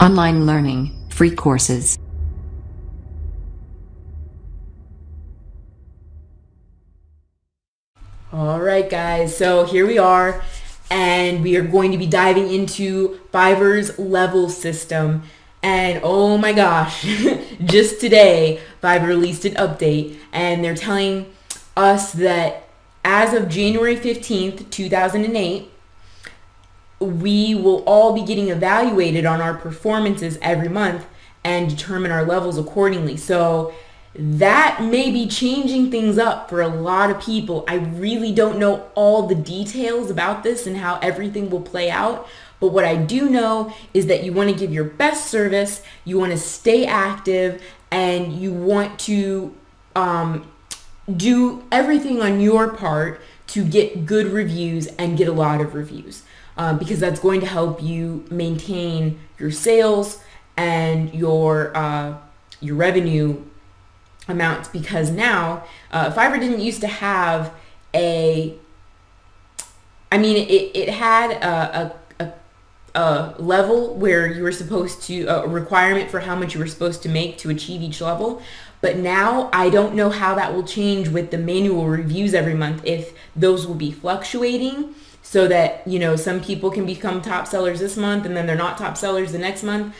Online learning, free courses. All right, guys, so here we are, and we are going to be diving into Fiverr's level system. And oh my gosh, just today, Fiverr released an update, and they're telling us that as of January 15th, 2008, we will all be getting evaluated on our performances every month and determine our levels accordingly. So that may be changing things up for a lot of people. I really don't know all the details about this and how everything will play out. But what I do know is that you want to give your best service, you want to stay active, and you want to do everything on your part to get good reviews and get a lot of reviews. Because that's going to help you maintain your sales and your revenue amounts. Because now Fiverr didn't used to have it had a level where you were supposed to, a requirement for how much you were supposed to make to achieve each level. But now I don't know how that will change with the manual reviews every month, if those will be fluctuating, so that, some people can become top sellers this month and then they're not top sellers the next month.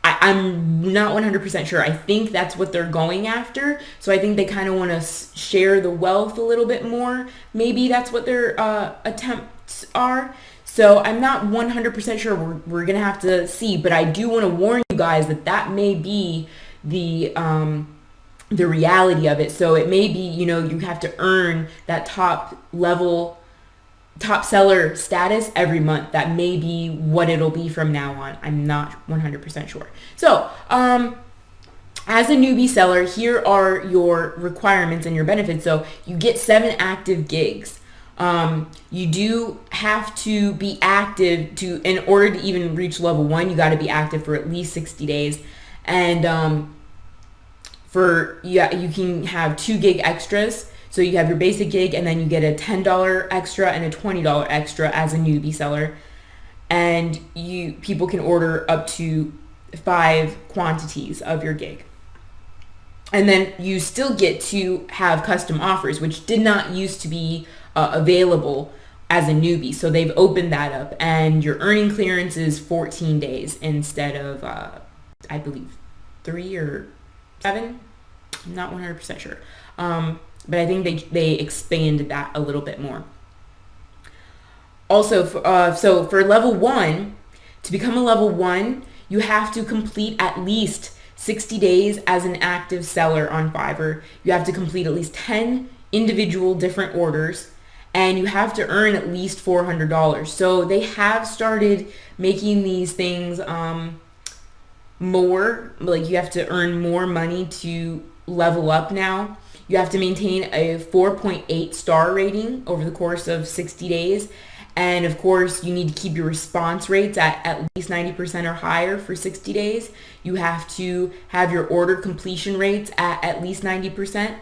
I'm not 100% sure. I think that's what they're going after. So I think they kind of want to share the wealth a little bit more. Maybe that's what their attempts are. So I'm not 100% sure. We're going to have to see. But I do want to warn you guys that may be the reality of it. So it may be, you have to earn that top seller status every month. That may be what it'll be from now on. I'm not 100% sure. So, as a newbie seller, here are your requirements and your benefits. So you get 7 active gigs. You do have to be active in order to even reach level 1. You got to be active for at least 60 days. And you can have 2 gig extras. So you have your basic gig, and then you get a $10 extra and a $20 extra as a newbie seller. And people can order up to 5 quantities of your gig. And then you still get to have custom offers, which did not used to be available as a newbie. So they've opened that up, and your earning clearance is 14 days instead of, I believe, 3 or 7. I'm not 100% sure. But I think they expanded that a little bit more. Also, so for level 1, to become a level 1, you have to complete at least 60 days as an active seller on Fiverr. You have to complete at least 10 individual different orders, and you have to earn at least $400. So they have started making these things more, like you have to earn more money to level up now. You have to maintain a 4.8 star rating over the course of 60 days. And of course, you need to keep your response rates at least 90% or higher for 60 days. You have to have your order completion rates at least 90%.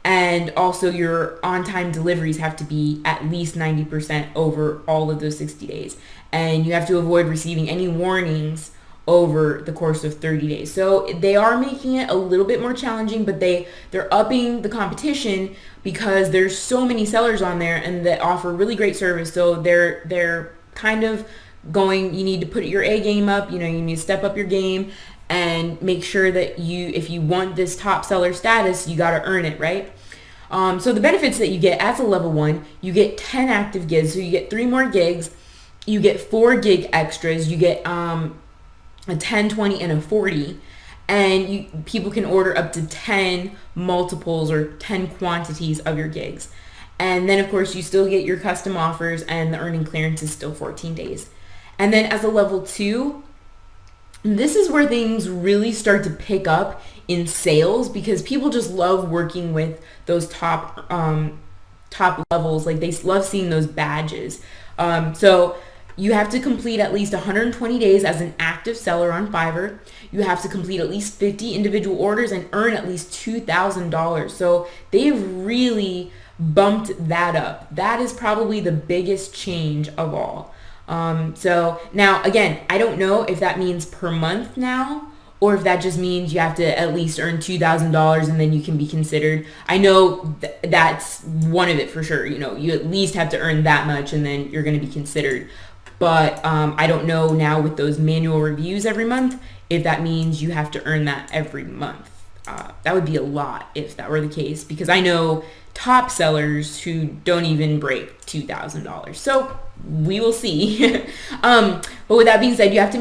And also your on-time deliveries have to be at least 90% over all of those 60 days. And you have to avoid receiving any warnings over the course of 30 days. So they are making it a little bit more challenging, but they're upping the competition because there's so many sellers on there and that offer really great service. So they're kind of going, you need to put your A game up, you need to step up your game and make sure that if you want this top seller status, you got to earn it, right? So the benefits that you get as a level 1, you get 10 active gigs. So you get 3 more gigs, you get 4 gig extras, you get a 10, 20, and a 40, and people can order up to 10 multiples or 10 quantities of your gigs. And then of course you still get your custom offers, and the earning clearance is still 14 days. And then as a level 2, this is where things really start to pick up in sales, because people just love working with those top levels. Like they love seeing those badges. So you have to complete at least 120 days as an active seller on Fiverr. You have to complete at least 50 individual orders and earn at least $2,000. So they've really bumped that up. That is probably the biggest change of all. So now, again, I don't know if that means per month now, or if that just means you have to at least earn $2,000 and then you can be considered. I know that's one of it for sure. You at least have to earn that much and then you're going to be considered. But I don't know now with those manual reviews every month if that means you have to earn that every month. That would be a lot if that were the case, because I know top sellers who don't even break $2,000. So we will see. But with that being said, you have to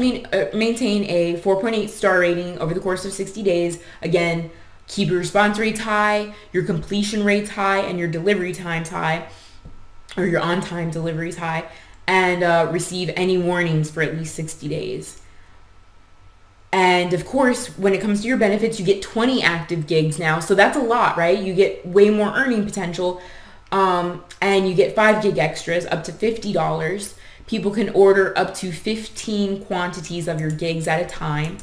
maintain a 4.8 star rating over the course of 60 days. Again, keep your response rates high, your completion rates high, and your delivery times high, or your on-time deliveries high, and receive any warnings for at least 60 days. And of course, when it comes to your benefits, you get 20 active gigs now. So that's a lot, right? You get way more earning potential. And you get 5 gig extras up to $50. People can order up to 15 quantities of your gigs at a time.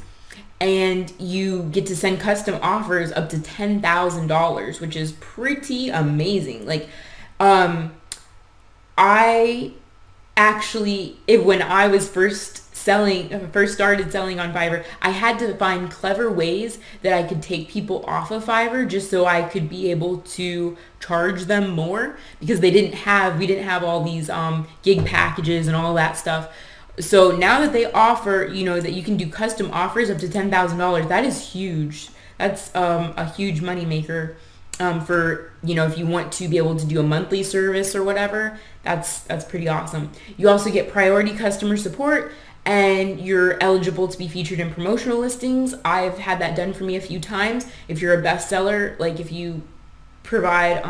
And you get to send custom offers up to $10,000, which is pretty amazing. I actually, when I was first started selling on Fiverr, I had to find clever ways that I could take people off of Fiverr just so I could be able to charge them more, because we didn't have all these gig packages and all that stuff. So now that they offer, that you can do custom offers up to $10,000, that is huge. That's a huge moneymaker for, if you want to be able to do a monthly service or whatever. That's pretty awesome. You also get priority customer support, and you're eligible to be featured in promotional listings. I've had that done for me a few times. If you're a bestseller, like if you provide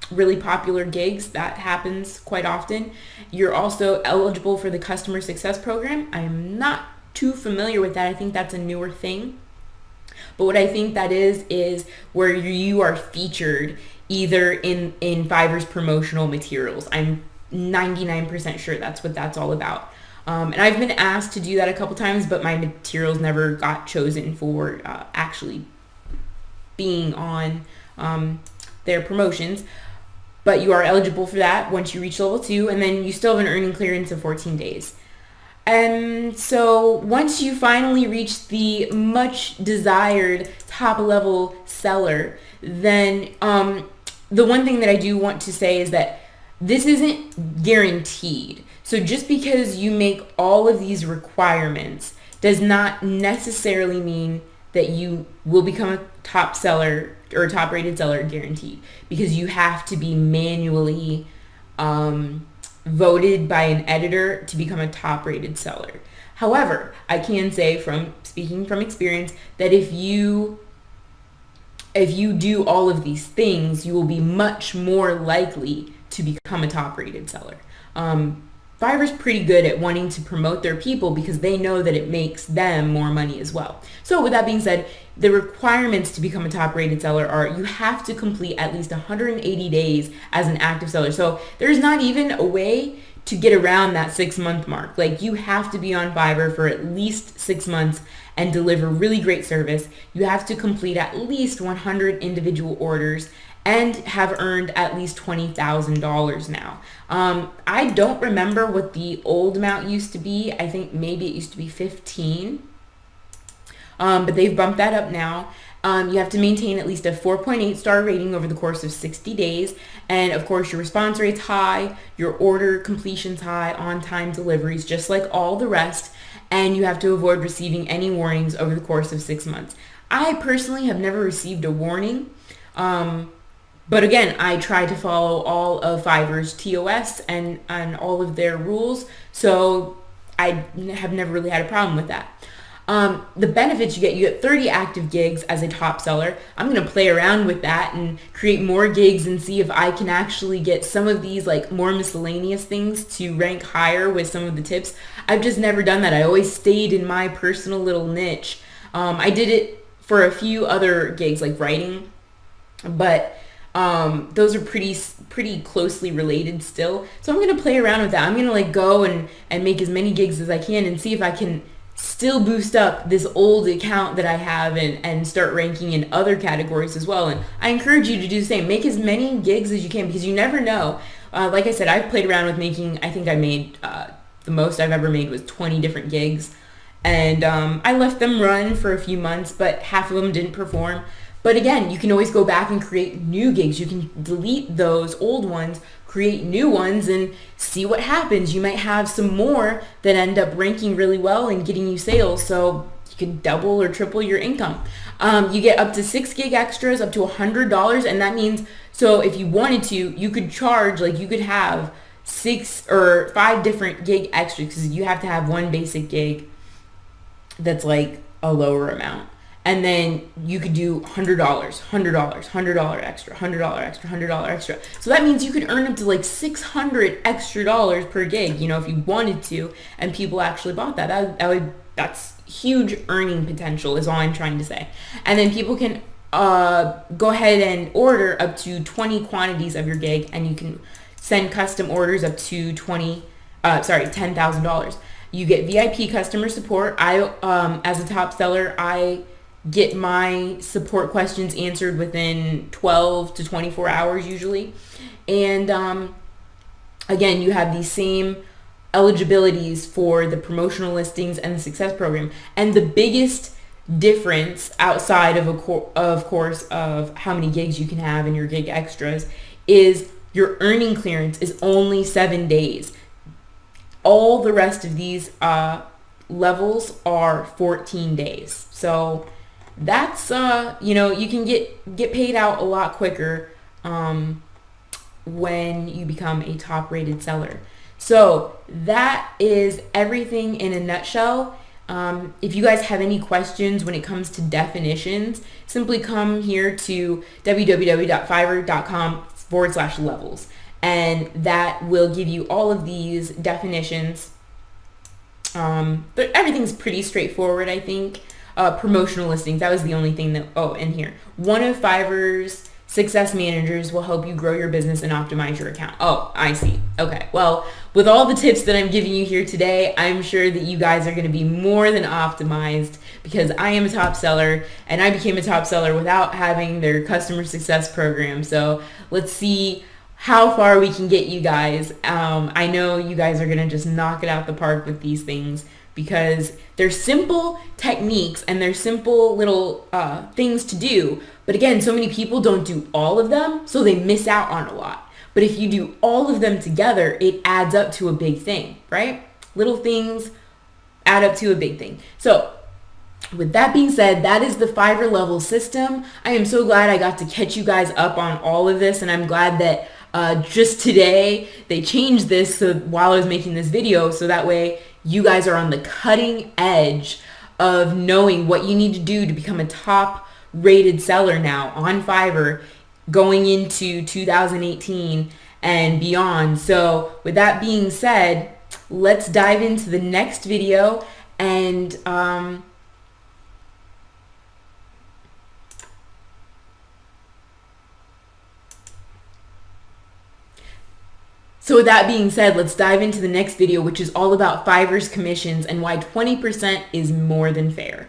really popular gigs, that happens quite often. You're also eligible for the customer success program. I'm not too familiar with that. I think that's a newer thing. But what I think that is where you are featured either in Fiverr's promotional materials. I'm 99% sure that's what that's all about. And I've been asked to do that a couple times, but my materials never got chosen for actually being on their promotions. But you are eligible for that once you reach level 2, and then you still have an earning clearance of 14 days. And so once you finally reach the much desired top level seller, then the one thing that I do want to say is that this isn't guaranteed. So just because you make all of these requirements does not necessarily mean that you will become a top seller or a top rated seller guaranteed, because you have to be manually voted by an editor to become a top rated seller. However, I can say, from speaking from experience, that if you do all of these things, you will be much more likely to become a top rated seller. Fiverr's pretty good at wanting to promote their people because they know that it makes them more money as well. So with that being said, the requirements to become a top rated seller are you have to complete at least 180 days as an active seller. So there's not even a way to get around that 6-month mark. Like, you have to be on Fiverr for at least 6 months and deliver really great service. You have to complete at least 100 individual orders and have earned at least $20,000 now. I don't remember what the old amount used to be. I think maybe it used to be 15, but they've bumped that up now. You have to maintain at least a 4.8 star rating over the course of 60 days. And of course, your response rate's high, your order completion's high, on-time deliveries, just like all the rest. And you have to avoid receiving any warnings over the course of 6 months. I personally have never received a warning. But again, I try to follow all of Fiverr's TOS and all of their rules, so I have never really had a problem with that. The benefits you get 30 active gigs as a top seller. I'm going to play around with that and create more gigs and see if I can actually get some of these like more miscellaneous things to rank higher with some of the tips. I've just never done that. I always stayed in my personal little niche. I did it for a few other gigs like writing, but those are pretty closely related still. So I'm going to play around with that. I'm going to like go and make as many gigs as I can and see if I can still boost up this old account that I have and start ranking in other categories as well. And I encourage you to do the same. Make as many gigs as you can, because you never know. Like I said, I've played around with making, I think I made the most I've ever made was 20 different gigs. And I left them run for a few months, but half of them didn't perform. But again, you can always go back and create new gigs. You can delete those old ones, create new ones, and see what happens. You might have some more that end up ranking really well and getting you sales. So you can double or triple your income. You get up to 6 gig extras, up to $100. And that means, so if you wanted to, you could charge, like you could have 6 or 5 different gig extras, because you have to have one basic gig that's like a lower amount. And then you could do $100, $100 extra, $100 extra, $100 extra. So that means you could earn up to like $600 extra dollars per gig, you know, if you wanted to, and people actually bought that. That's huge earning potential is all I'm trying to say. And then people can go ahead and order up to 20 quantities of your gig, and you can send custom orders up to $10,000. You get VIP customer support. As a top seller, I get my support questions answered within 12 to 24 hours usually. And again, you have these same eligibilities for the promotional listings and the success program. And the biggest difference outside of course of how many gigs you can have in your gig extras is your earning clearance is only 7 days. All the rest of these levels are 14 days. So that's, you can get paid out a lot quicker when you become a top rated seller. So that is everything in a nutshell. If you guys have any questions when it comes to definitions, simply come here to www.fiverr.com/levels. And that will give you all of these definitions. But everything's pretty straightforward, I think. Promotional listings, that was the only thing that, and here. One of Fiverr's success managers will help you grow your business and optimize your account. Oh, I see. Okay. Well, with all the tips that I'm giving you here today, I'm sure that you guys are going to be more than optimized, because I am a top seller, and I became a top seller without having their customer success program. So let's see how far we can get you guys. I know you guys are going to just knock it out the park with these things, because they're simple techniques and they're simple little things to do. But again, so many people don't do all of them, so they miss out on a lot. But if you do all of them together, it adds up to a big thing, right? Little things add up to a big thing. So with that being said, that is the Fiverr level system. I am so glad I got to catch you guys up on all of this, and I'm glad that just today they changed this while I was making this video, so that way you guys are on the cutting edge of knowing what you need to do to become a top rated seller now on Fiverr going into 2018 and beyond. So with that being said, let's dive into the next video. And so with that being said, let's dive into the next video, which is all about Fiverr's commissions and why 20% is more than fair.